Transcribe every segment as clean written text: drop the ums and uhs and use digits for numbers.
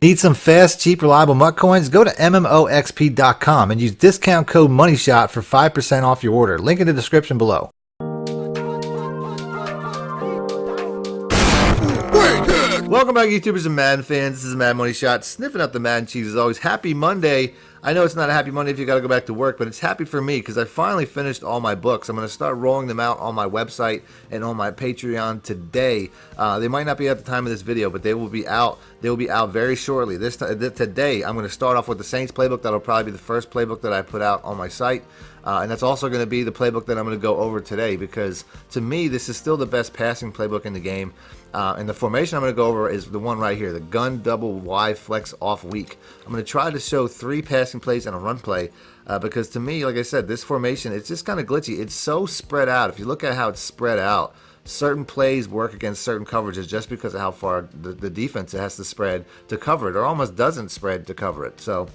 Need some fast, cheap, reliable MUT coins? Go to MMOXP.com and use discount code MONEYSHOT for 5% off your order. Link in the description below. Welcome back, YouTubers and Madden fans. This is Madden Money Shot, sniffing up the Madden cheese as always. Happy Monday. I know it's not a happy Monday if you got to go back to work, but it's happy for me because I finally finished all my books. I'm going to start rolling them out on my website and on my Patreon today. They might not be at the time of this video, but they will be out. They will be out very shortly. Today, I'm going to start off with the Saints playbook. That'll probably be the first playbook that I put out on my site. And that's also going to be the playbook that I'm going to go over today because, to me, this is still the best passing playbook in the game. And the formation I'm going to go over is the one right here, the gun double Y flex off weak. I'm going to try to show 3 passing plays and a run play because, to me, like I said, this formation, it's just kind of glitchy. It's so spread out. If you look at how it's spread out, certain plays work against certain coverages just because of how far the defense has to spread to cover it, or almost doesn't spread to cover it. So,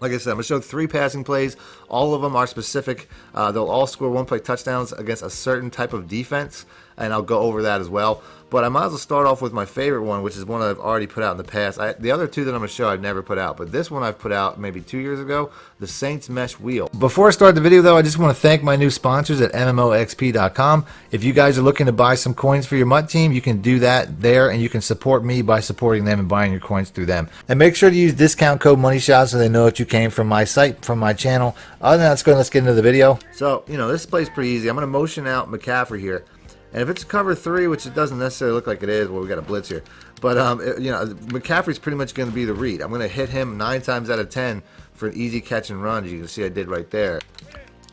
like I said, I'm going to show 3 passing plays. All of them are specific. They'll all score one-play touchdowns against a certain type of defense, and I'll go over that as well. But I might as well start off with my favorite one, which is one I've already put out in the past. The other 2 that I'm going to show I've never put out, but this one I've put out maybe 2 years ago, the Saints Mesh Wheel. Before I start the video, though, I just want to thank my new sponsors at MMOXP.com. If you guys are looking to buy some coins for your MUT team, you can do that there, and you can support me by supporting them and buying your coins through them. And make sure to use discount code MONEYSHOT so they know that you came from my site, from my channel. Other than that, let's get into the video. So, this play's pretty easy. I'm going to motion out McCaffrey here. And if it's cover 3, which it doesn't necessarily look like it is, well, we got a blitz here. But, McCaffrey's pretty much going to be the read. I'm going to hit him 9 times out of 10 for an easy catch and run, as you can see I did right there.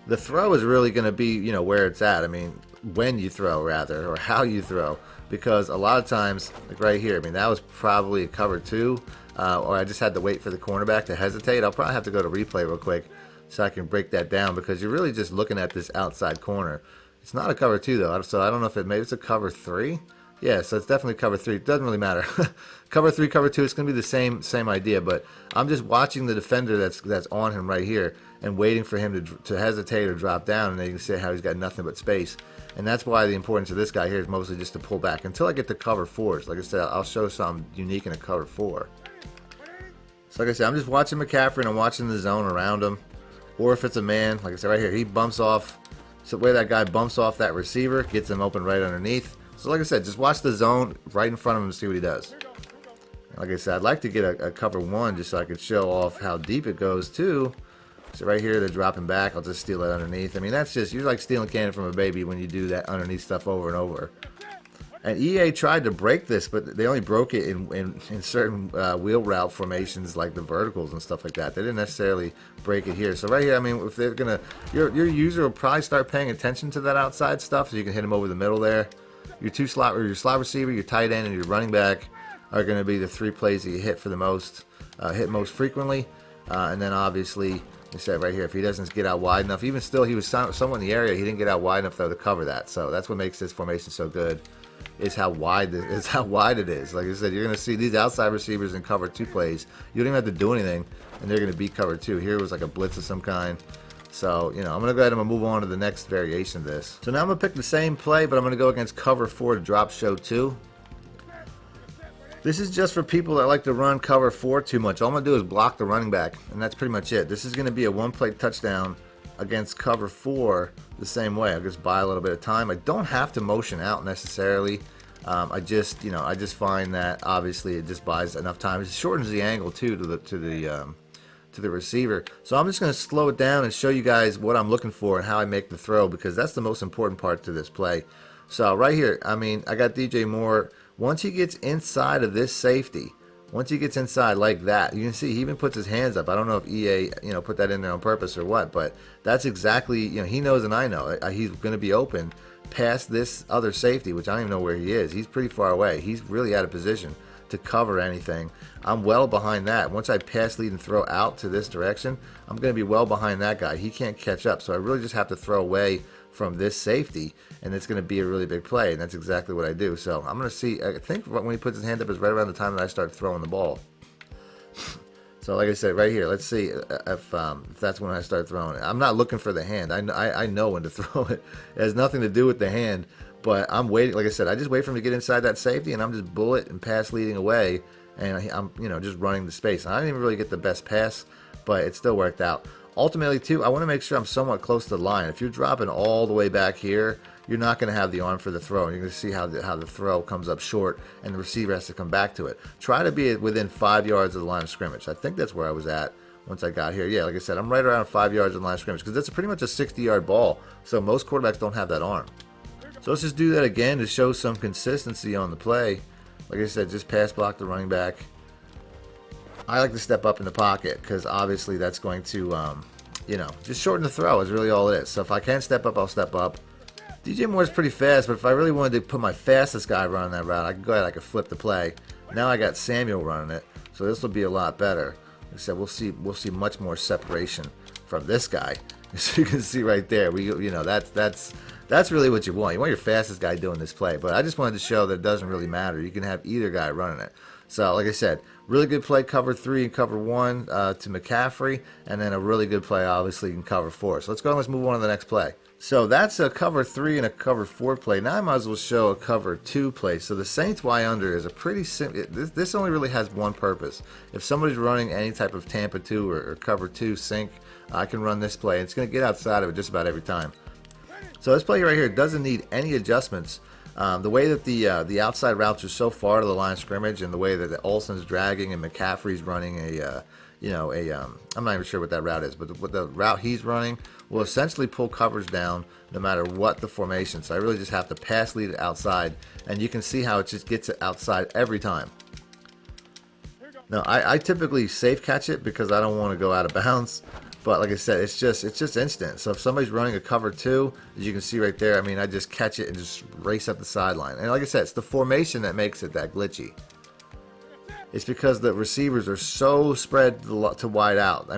The throw is really going to be, where it's at. I mean, when you throw, rather, or how you throw. Because a lot of times, like right here, I mean, that was probably a cover 2. Or I just had to wait for the cornerback to hesitate. I'll probably have to go to replay real quick so I can break that down, because you're really just looking at this outside corner. It's not a cover 2 though, so I don't know if maybe it's a cover 3. Yeah, so it's definitely cover 3. It doesn't really matter. Cover 3, cover 2, it's going to be the same idea, but I'm just watching the defender that's on him right here and waiting for him to hesitate or drop down, and then you can see how he's got nothing but space. And that's why the importance of this guy here is mostly just to pull back until I get to cover 4s. Like I said, I'll show something unique in a cover 4. So like I said, I'm just watching McCaffrey and I'm watching the zone around him. Or if it's a man, like I said right here, he bumps off. So the way that guy bumps off that receiver, gets him open right underneath. So like I said, just watch the zone right in front of him and see what he does. Like I said, I'd like to get a cover 1 just so I could show off how deep it goes too. So right here, they're dropping back. I'll just steal it underneath. I mean, that's just, you're like stealing candy from a baby when you do that underneath stuff over and over. And EA tried to break this, but they only broke it in certain wheel route formations like the verticals and stuff like that. They didn't necessarily break it here. So right here, I mean, if they're gonna, your user will probably start paying attention to that outside stuff, so you can hit them over the middle there. Your slot receiver, your tight end, and your running back are going to be the 3 plays that you hit for the most, hit most frequently. And then obviously, like I said right here, if he doesn't get out wide enough, even still, he was somewhat in the area, he didn't get out wide enough though to cover that. So that's what makes this formation so good. Is how wide it is. Like I said, you're going to see these outside receivers in cover 2 plays. You don't even have to do anything, and they're going to beat cover 2. Here was like a blitz of some kind. So, I'm going to go ahead and move on to the next variation of this. So now I'm going to pick the same play, but I'm going to go against cover 4 to drop show 2. This is just for people that like to run cover 4 too much. All I'm going to do is block the running back, and that's pretty much it. This is going to be a 1-play touchdown against cover 4 the same way. I'll just buy a little bit of time. I don't have to motion out necessarily. I just find that obviously it just buys enough time. It shortens the angle too to the receiver. So I'm just going to slow it down and show you guys what I'm looking for and how I make the throw, because that's the most important part to this play. So right here, I mean, I got DJ Moore. Once he gets inside of this safety, once he gets inside like that, you can see he even puts his hands up. I don't know if EA, put that in there on purpose or what, but that's exactly, he knows and I know. He's going to be open past this other safety, which I don't even know where he is. He's pretty far away. He's really out of position to cover anything. I'm well behind that. Once I pass, lead, and throw out to this direction, I'm going to be well behind that guy. He can't catch up, so I really just have to throw away from this safety, and it's going to be a really big play, and that's exactly what I do. So I'm going to see, I think when he puts his hand up is right around the time that I start throwing the ball. So like I said, right here, let's see if that's when I start throwing it. I'm not looking for the hand. I know when to throw it. It has nothing to do with the hand, but I'm waiting. Like I said, I just wait for him to get inside that safety, and I'm just bullet and pass leading away and I'm just running the space. And I didn't even really get the best pass, but it still worked out. Ultimately, too, I want to make sure I'm somewhat close to the line. If you're dropping all the way back here, you're not going to have the arm for the throw. And you're going to see how the throw comes up short, and the receiver has to come back to it. Try to be within 5 yards of the line of scrimmage. I think that's where I was at once I got here. Yeah, like I said, I'm right around 5 yards of the line of scrimmage because that's pretty much a 60-yard ball. So most quarterbacks don't have that arm. So let's just do that again to show some consistency on the play. Like I said, just pass block the running back. I like to step up in the pocket because obviously that's going to, just shorten the throw is really all it is. So if I can step up, I'll step up. DJ Moore's pretty fast, but if I really wanted to put my fastest guy running that route, I could go ahead, I could flip the play. Now I got Samuel running it, so this will be a lot better. Like I said, we'll see much more separation from this guy. So you can see right there, that's really what you want. You want your fastest guy doing this play, but I just wanted to show that it doesn't really matter. You can have either guy running it. So, like I said, really good play, cover 3 and cover 1 to McCaffrey, and then a really good play, obviously, in cover 4. So let's go and let's move on to the next play. So that's a cover 3 and a cover 4 play. Now I might as well show a cover 2 play. So the Saints Y under is a pretty simple. This only really has one purpose. If somebody's running any type of Tampa 2 or cover 2 sink, I can run this play. It's going to get outside of it just about every time. So this play right here doesn't need any adjustments. The way that the outside routes are so far to the line of scrimmage, and the way that Olsen's dragging and McCaffrey's running I'm not even sure what that route is, but the route he's running will essentially pull coverage down no matter what the formation. So I really just have to pass lead it outside, and you can see how it just gets it outside every time. Now I typically safe catch it because I don't want to go out of bounds. But like I said, it's just instant. So if somebody's running a cover 2, as you can see right there, I just catch it and just race up the sideline. And like I said, it's the formation that makes it that glitchy. It's because the receivers are so spread to wide out.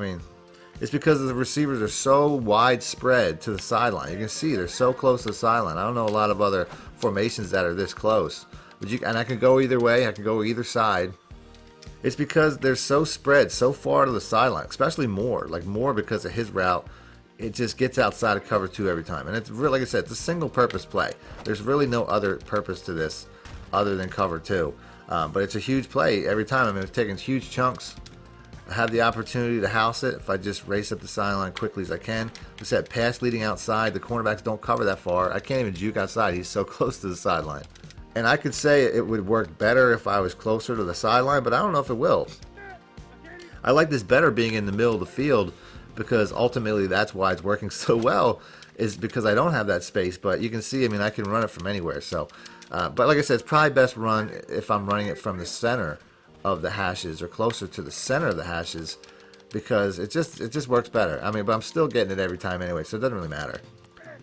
It's because the receivers are so widespread to the sideline. You can see they're so close to the sideline. I don't know a lot of other formations that are this close. And I can go either way. I can go either side. It's because they're so spread so far to the sideline, especially Moore. Like Moore, because of his route, it just gets outside of cover 2 every time. And it's really, like I said, it's a single-purpose play. There's really no other purpose to this other than cover 2. But it's a huge play every time. It's taking huge chunks. I have the opportunity to house it if I just race up the sideline quickly as I can. Like I said, pass leading outside. The cornerbacks don't cover that far. I can't even juke outside. He's so close to the sideline. And I could say it would work better if I was closer to the sideline, but I don't know if it will. I like this better being in the middle of the field because ultimately that's why it's working so well, is because I don't have that space. But you can see, I can run it from anywhere. So, but like I said, it's probably best run if I'm running it from the center of the hashes or closer to the center of the hashes because it just works better. But I'm still getting it every time anyway, so it doesn't really matter.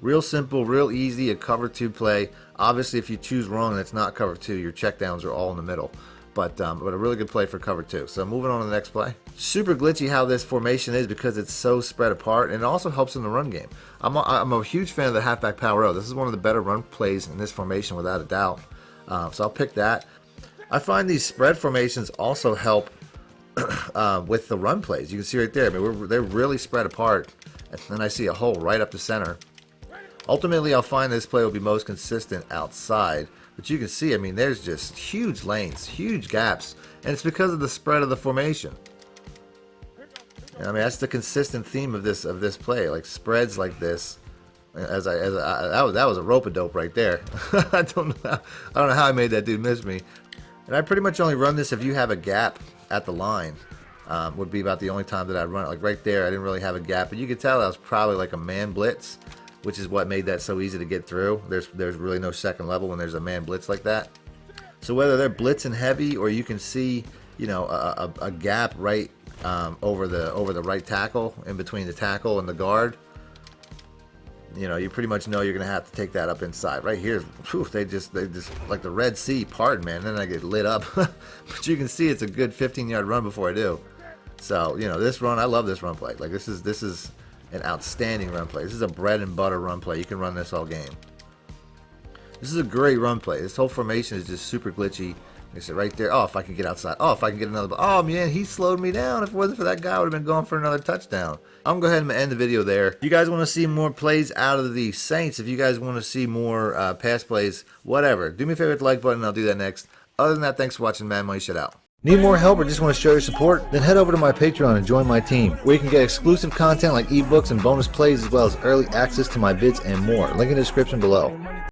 Real simple, real easy, a cover 2 play. Obviously, if you choose wrong and it's not cover 2, your checkdowns are all in the middle. But a really good play for cover 2. So moving on to the next play. Super glitchy how this formation is because it's so spread apart, and it also helps in the run game. I'm a huge fan of the halfback power O. This is one of the better run plays in this formation without a doubt. So I'll pick that. I find these spread formations also help with the run plays. You can see right there, they're really spread apart, and then I see a hole right up the center. Ultimately, I'll find this play will be most consistent outside. But you can see, there's just huge lanes, huge gaps. And it's because of the spread of the formation. That's the consistent theme of this play. Like spreads like this. That was a rope-a-dope right there. I don't know how I made that dude miss me. And I pretty much only run this if you have a gap at the line. Would be about the only time that I'd run it. Like right there, I didn't really have a gap. But you could tell that was probably like a man blitz, which is what made that so easy to get through. There's really no second level when there's a man blitz like that. So whether they're blitzing heavy or you can see, a gap right over the right tackle, in between the tackle and the guard, you pretty much know you're gonna have to take that up inside. Right here, they just like the Red Sea, pardon man, and then I get lit up. But you can see it's a good 15-yard run before I do. So this run, I love this run play. Like this is an outstanding run play. This is a bread and butter run play. You can run this all game. This is a great run play. This whole formation is just super glitchy. Like I said, right there. Oh, if I can get outside. Oh, if I can get another. Oh, man, he slowed me down. If it wasn't for that guy, I would have been going for another touchdown. I'm going to go ahead and end the video there. If you guys want to see more plays out of the Saints, if you guys want to see more pass plays, whatever, do me a favor with the like button. I'll do that next. Other than that, thanks for watching. Madden Money Shot out. Need more help or just want to show your support? Then head over to my Patreon and join my team, where you can get exclusive content like ebooks and bonus plays, as well as early access to my vids and more. Link in the description below.